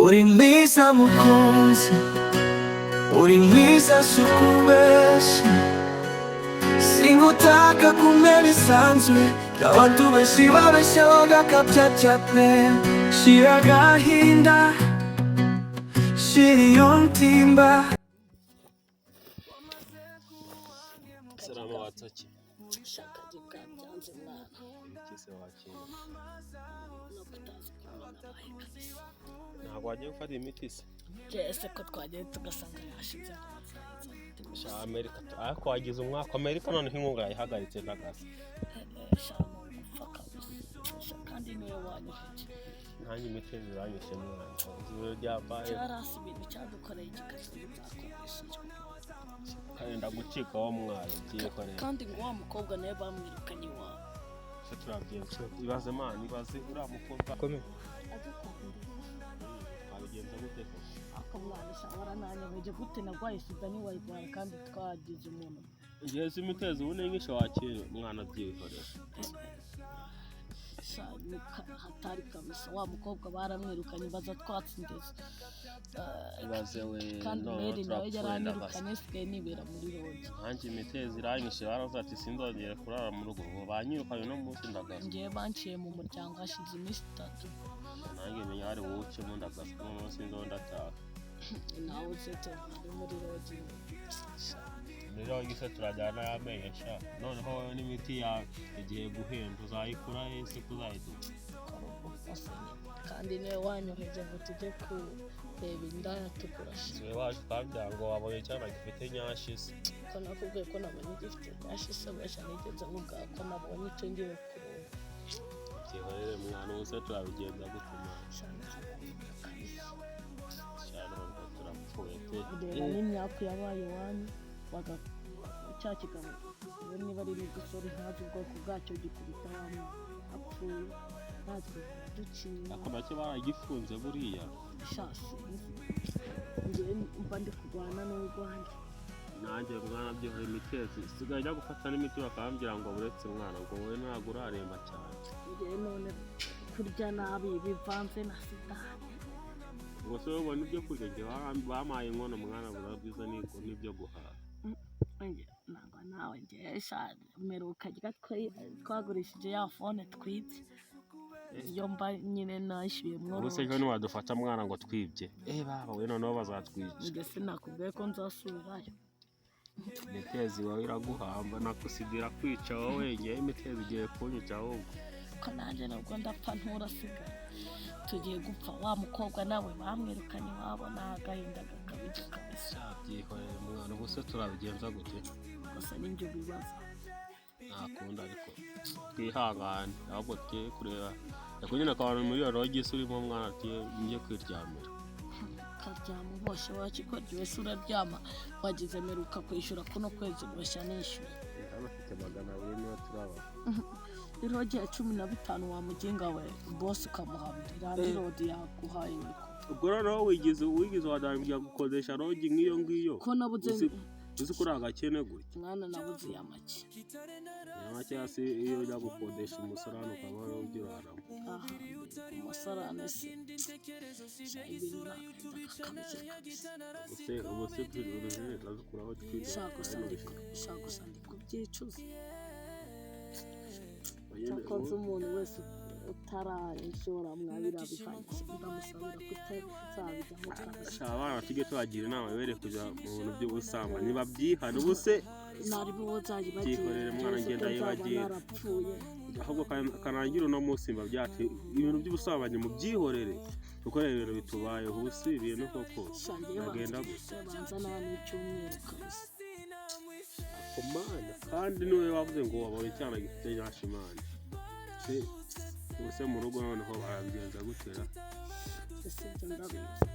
uri mwiza mukunzi, uri mwiza sukubesha, sinkutaka kumera isanzwe y'abantu benshi babeshaho gakabya pe. Shira agahinda, shira iyo ntimba. Salama wataki shaka gika byanze mwana ikise wakira no kutazi kumana bahe kabisa. ntabwo wagiye gufata imiti se? Ese ko twagiye tugasanga yashize sha Amerika ariko wagize umwaka Amerika none inkunga yahagaritse n'akazi. shano mfaka kandi niwe wanyufite nanjye imiti ziranyishe mwana ziro ryabaye cyarasi ibintu cyadukoreye igikazi bizakoreshejwe kandi ndagucika wa mwana ugiye korera kandi ngo wa mukobwa nawe bamwirukanye iwawe. se turabyenze ibaze mana ibaze uriya mukobwa komeye twabigenza gute ko akamwana shawara nanye muje gute nagwaye sida ni wayigwara kandi twagize umuntu ngiye simiteze ubune nkisho wakira mwana byikorera hatari kabisa wa mukobwa baramwirukanye baza twatsindeze ibaze we kandi mbere nawe yaranirukanye sigaye nibera muri rogi. nanjye imitezi iranyishe baravuze ati sinzongera kurara mu rugo ngo banyirukanye no munsi ndagaza ngiye banciye mu muryango hashize iminsi 3 nanjye menya ari wucemo ndagaza no munsi ndo ndataha nawe zete muri rogi rero ngise turajyana yamenyesha noneho wowe n'imiti ya igihe guhenda uzayikura ese kuzayidura kandi niwe wanyoheje ngo tujye kureba inda yatukura siwe waje twabyango wabonye cyane gifite nyashise ko nakubwiye ko nabonye gifite nyashise besha nigeze nkubwa ko nabonye icyo ngiye kureba cyehorere mwana wose turabigenza gutuma cyane turapfuye pe rero n'imyaka yabaye wanyu baga cyakigabo niba ari n'igusore ntazi ubwoko bwacyo gikubita hamwe apfuye natwe duciye ako nacyo baragifunze buriya shasi ngiye mba ndi kurwana n'urwanjye nanjye mwana byihora imitezi sigaye njya gufata n'imiti bakambwira ngo buretse mwana ngo wowe ntabwo uraremba cyane ngiye none kurya nabi bivanze na sida ngo se ubona ibyo kurya ngiye bamaye inkono mwana burabwiza n'ibyo guhaha ntabwo nawe ngiye shani meruka twagurishije ya fone twitse iyo mba nyine nashyuye mworo ubuse ko ntiwadufata mwana ngo twibye baba we noneho bazatwica mbese nakubwiye ko nzasubirayo imitezi wawe iraguhamba nakusidira kwica wowe ngiye imitezi igiye kunyica ahubwo ko nanjye nubwo ndapfa nturasigara tugiye gupfa wa mukobwa nawe bamwirukanye iwabo n'agahinda gakabije kabisa byihorere mwana ubuse turabigenza gute gusa n'ibyo bibaza ntakunda ariko twihangane ahubwo tugiye kureba nyine akabana muri iyo rogi isi urimo mwana ati ngiye kwiryamira karyama uboshe wakikorye wese uraryama wagize meruka kwishyura kuno kwezi ubosha nishyuye abafite 200 niba turaba irogi ya 15 wa muginga we boss ukamuhabira andi rodi yaguhaye niko ubwo rero wigize wadangiye gukodesha rogi nk'iyo ngiyo ko nabuze uzi kuri agakene gutya mwana nabuze yamaki hasi iyo ujya gukodesha umusarane ukaba uraramo aha umusarane se ibintu ubuse urujene razukuraho shaka sandi kubyicuza cyakoze umuntu wese utarayishora mwabira bihagije ndamusabira kutazabijyamo kabisa abana tujye tubagira inama bere kujya mu bintu by'ubusambanyi niba byihana ubuse nari biwozaje bagiye mwana ngenda yibagiye ahubwo kanangira uno munsi mba byati ibintu by'ubusambanyi mu byihorere ukorera ibintu bitubaye ubuse ibintu koko nagenda gusa banza n'abantu icyumweru kabisa komana kandi niwe wavuze ngo wabonye cyane gifite nyashimana ubuse mu rugo noneho barambigenza gutera ese ndabizi